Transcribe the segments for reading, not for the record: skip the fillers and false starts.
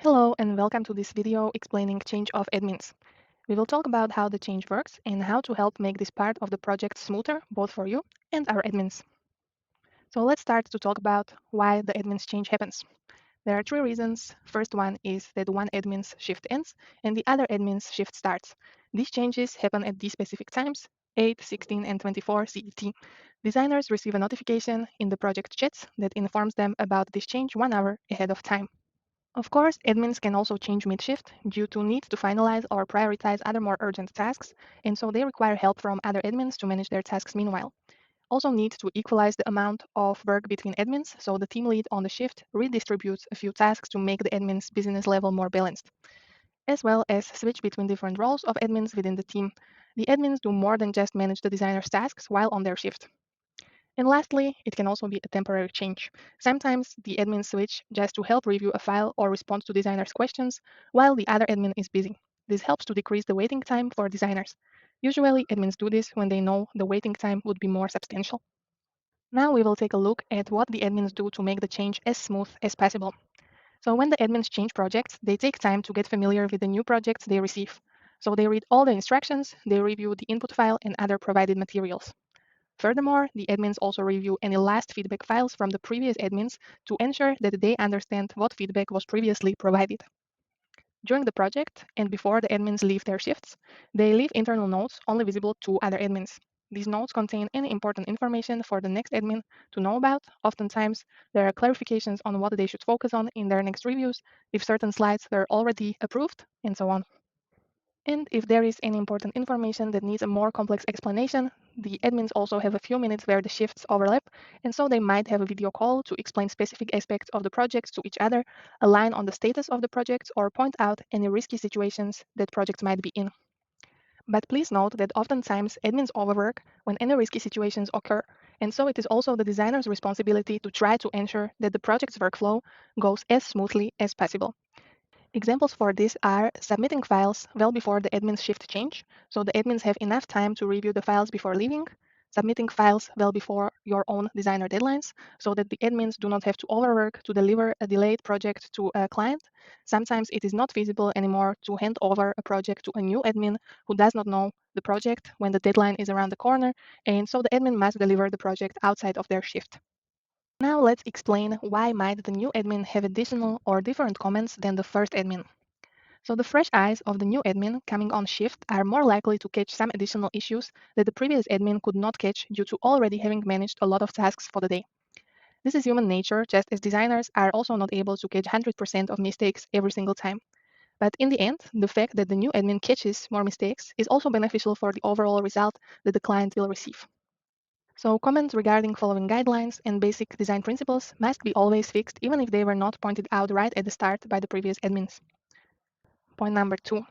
Hello and welcome to this video explaining change of admins. We will talk about how the change works and how to help make this part of the project smoother both for you and our admins. So let's start to talk about why the admins change happens. There are three reasons. First one is that one admin's shift ends and the other admin's shift starts. These changes happen at these specific times, 8, 16, and 24 CET. Designers receive a notification in the project chats that informs them about this change 1 hour ahead of time. Of course, admins can also change mid-shift due to need to finalize or prioritize other more urgent tasks, and so they require help from other admins to manage their tasks meanwhile. Also need to equalize the amount of work between admins, so the team lead on the shift redistributes a few tasks to make the admin's business level more balanced, as well as switch between different roles of admins within the team. The admins do more than just manage the designer's tasks while on their shift. And lastly, it can also be a temporary change. Sometimes the admin switch just to help review a file or respond to designers' questions while the other admin is busy. This helps to decrease the waiting time for designers. Usually, admins do this when they know the waiting time would be more substantial. Now we will take a look at what the admins do to make the change as smooth as possible. So when the admins change projects, they take time to get familiar with the new projects they receive. So they read all the instructions, they review the input file and other provided materials. Furthermore, the admins also review any last feedback files from the previous admins to ensure that they understand what feedback was previously provided. During the project and before the admins leave their shifts, they leave internal notes only visible to other admins. These notes contain any important information for the next admin to know about. Oftentimes, there are clarifications on what they should focus on in their next reviews, if certain slides were already approved, and so on. And if there is any important information that needs a more complex explanation, the admins also have a few minutes where the shifts overlap, and so they might have a video call to explain specific aspects of the projects to each other, align on the status of the projects, or point out any risky situations that projects might be in. But please note that oftentimes admins overwork when any risky situations occur, and so it is also the designer's responsibility to try to ensure that the project's workflow goes as smoothly as possible. Examples for this are submitting files well before the admin's shift change, so the admins have enough time to review the files before leaving, submitting files well before your own designer deadlines, so that the admins do not have to overwork to deliver a delayed project to a client. Sometimes it is not feasible anymore to hand over a project to a new admin who does not know the project when the deadline is around the corner, and so the admin must deliver the project outside of their shift. Now let's explain why might the new admin have additional or different comments than the first admin. So the fresh eyes of the new admin coming on shift are more likely to catch some additional issues that the previous admin could not catch due to already having managed a lot of tasks for the day. This is human nature, just as designers are also not able to catch 100% of mistakes every single time. But in the end, the fact that the new admin catches more mistakes is also beneficial for the overall result that the client will receive. So comments regarding following guidelines and basic design principles must be always fixed even if they were not pointed out right at the start by the previous admins. Point number 2.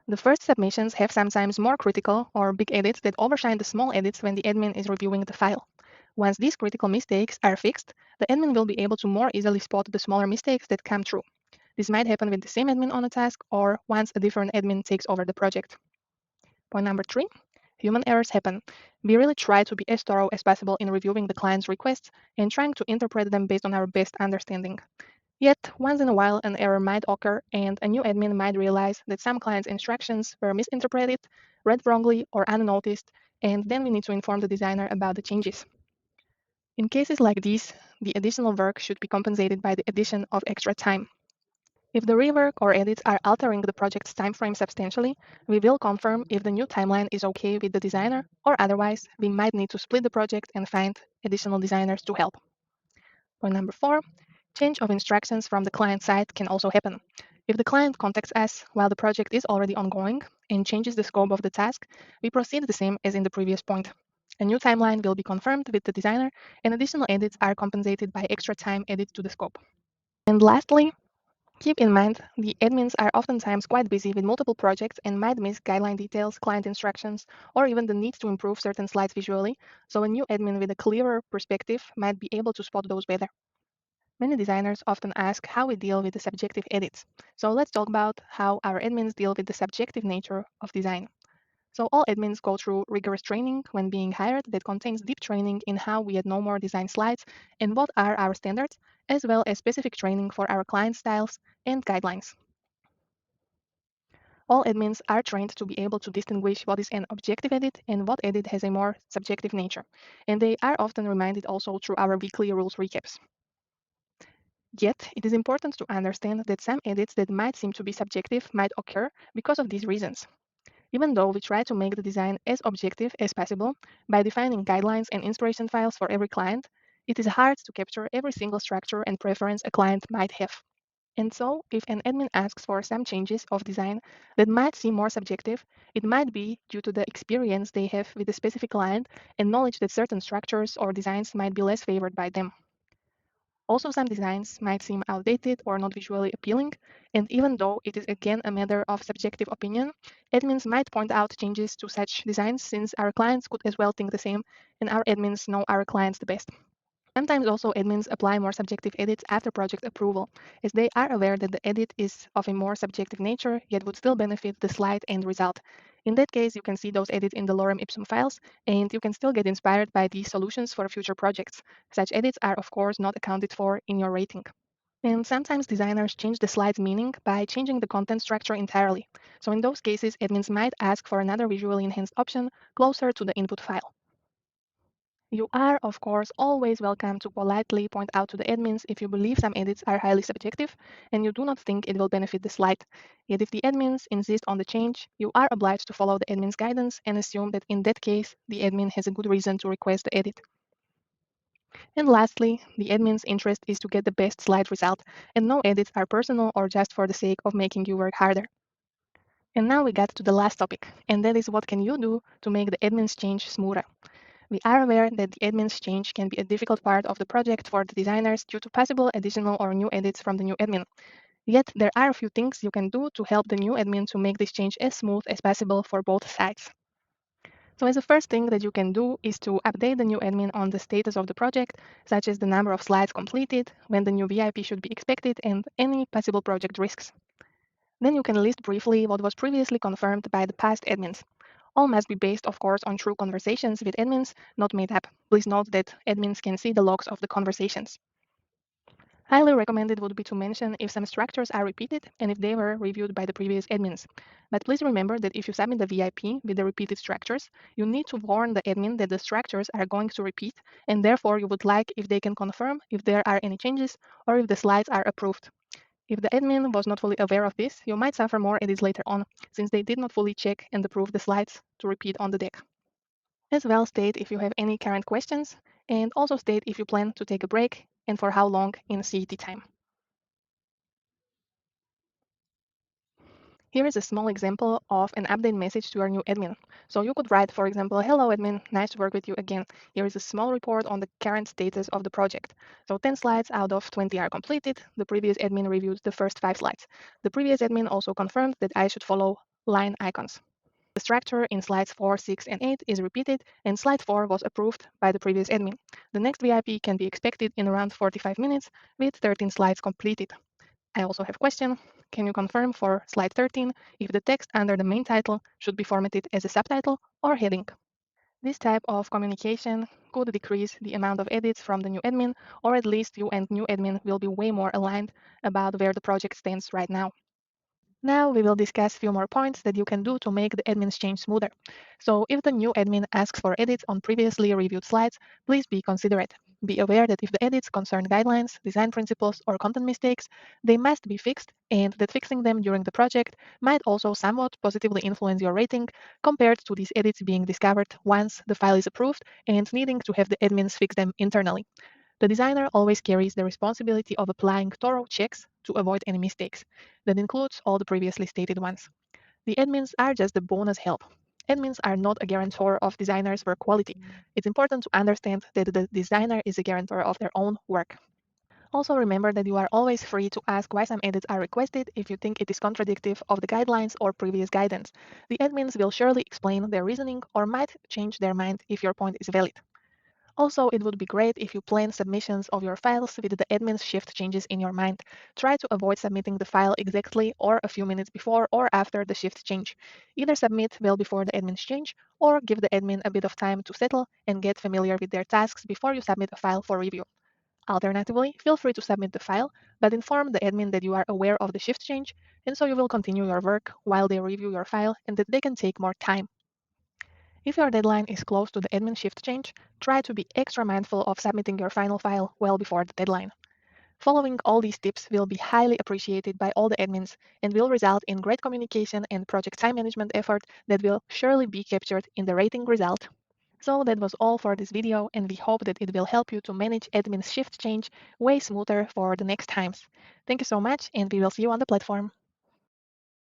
The first submissions have sometimes more critical or big edits that overshine the small edits when the admin is reviewing the file. Once these critical mistakes are fixed, the admin will be able to more easily spot the smaller mistakes that come through. This might happen with the same admin on a task or once a different admin takes over the project. Point number 3. Human errors happen. We really try to be as thorough as possible in reviewing the client's requests and trying to interpret them based on our best understanding. Yet, once in a while, an error might occur, and a new admin might realize that some client's instructions were misinterpreted, read wrongly, or unnoticed, and then we need to inform the designer about the changes. In cases like these, the additional work should be compensated by the addition of extra time. If the rework or edits are altering the project's timeframe substantially, we will confirm if the new timeline is okay with the designer, or otherwise, we might need to split the project and find additional designers to help. Point number 4. Change of instructions from the client side can also happen. If the client contacts us while the project is already ongoing and changes the scope of the task, we proceed the same as in the previous point. A new timeline will be confirmed with the designer, and additional edits are compensated by extra time added to the scope. And lastly, keep in mind, the admins are oftentimes quite busy with multiple projects and might miss guideline details, client instructions, or even the need to improve certain slides visually, so a new admin with a clearer perspective might be able to spot those better. Many designers often ask how we deal with the subjective edits. So let's talk about how our admins deal with the subjective nature of design. So all admins go through rigorous training when being hired that contains deep training in how we at No More design slides and what are our standards, as well as specific training for our client styles and guidelines. All admins are trained to be able to distinguish what is an objective edit and what edit has a more subjective nature, and they are often reminded also through our weekly rules recaps. Yet, it is important to understand that some edits that might seem to be subjective might occur because of these reasons. Even though we try to make the design as objective as possible by defining guidelines and inspiration files for every client, it is hard to capture every single structure and preference a client might have. And so, if an admin asks for some changes of design that might seem more subjective, it might be due to the experience they have with a specific client and knowledge that certain structures or designs might be less favored by them. Also, some designs might seem outdated or not visually appealing, and even though it is again a matter of subjective opinion, admins might point out changes to such designs since our clients could as well think the same, and our admins know our clients the best. Sometimes also admins apply more subjective edits after project approval, as they are aware that the edit is of a more subjective nature, yet would still benefit the slide end result. In that case, you can see those edits in the lorem ipsum files, and you can still get inspired by these solutions for future projects. Such edits are, of course, not accounted for in your rating. And sometimes designers change the slide's meaning by changing the content structure entirely. So in those cases, admins might ask for another visually enhanced option closer to the input file. You are, of course, always welcome to politely point out to the admins if you believe some edits are highly subjective and you do not think it will benefit the slide. Yet if the admins insist on the change, you are obliged to follow the admin's guidance and assume that in that case, the admin has a good reason to request the edit. And lastly, the admin's interest is to get the best slide result, and no edits are personal or just for the sake of making you work harder. And now we got to the last topic, and that is what can you do to make the admin's change smoother. We are aware that the admin's change can be a difficult part of the project for the designers due to possible additional or new edits from the new admin. Yet there are a few things you can do to help the new admin to make this change as smooth as possible for both sides. So as the first thing that you can do is to update the new admin on the status of the project, such as the number of slides completed, when the new VIP should be expected, and any possible project risks. Then you can list briefly what was previously confirmed by the past admins. All must be based, of course, on true conversations with admins, not made up. Please note that admins can see the logs of the conversations. Highly recommended would be to mention if some structures are repeated and if they were reviewed by the previous admins. But please remember that if you submit the VIP with the repeated structures, you need to warn the admin that the structures are going to repeat, and therefore you would like if they can confirm if there are any changes or if the slides are approved. If the admin was not fully aware of this, you might suffer more edits later on, since they did not fully check and approve the slides to repeat on the deck. As well, state if you have any current questions, and also state if you plan to take a break and for how long in CET time. Here is a small example of an update message to our new admin. So you could write, for example, hello admin, nice to work with you again. Here is a small report on the current status of the project. So 10 slides out of 20 are completed. The previous admin reviewed the first 5 slides. The previous admin also confirmed that I should follow line icons. The structure in slides 4, 6, and 8 is repeated, and slide 4 was approved by the previous admin. The next VIP can be expected in around 45 minutes with 13 slides completed. I also have a question. Can you confirm for slide 13 if the text under the main title should be formatted as a subtitle or heading? This type of communication could decrease the amount of edits from the new admin, or at least you and new admin will be way more aligned about where the project stands right now. Now we will discuss a few more points that you can do to make the admin's change smoother. So if the new admin asks for edits on previously reviewed slides, please be considerate. Be aware that if the edits concern guidelines, design principles, or content mistakes, they must be fixed, and that fixing them during the project might also somewhat positively influence your rating compared to these edits being discovered once the file is approved and needing to have the admins fix them internally. The designer always carries the responsibility of applying thorough checks to avoid any mistakes. That includes all the previously stated ones. The admins are just the bonus help. Admins are not a guarantor of designers' work quality. It's important to understand that the designer is a guarantor of their own work. Also remember that you are always free to ask why some edits are requested if you think it is contradictory of the guidelines or previous guidance. The admins will surely explain their reasoning or might change their mind if your point is valid. Also, it would be great if you plan submissions of your files with the admin's shift changes in your mind. Try to avoid submitting the file exactly or a few minutes before or after the shift change. Either submit well before the admin's change or give the admin a bit of time to settle and get familiar with their tasks before you submit a file for review. Alternatively, feel free to submit the file, but inform the admin that you are aware of the shift change, and so you will continue your work while they review your file and that they can take more time. If your deadline is close to the admin shift change, try to be extra mindful of submitting your final file well before the deadline. Following all these tips will be highly appreciated by all the admins and will result in great communication and project time management effort that will surely be captured in the rating result. So that was all for this video, and we hope that it will help you to manage admin shift change way smoother for the next times. Thank you so much, and we will see you on the platform.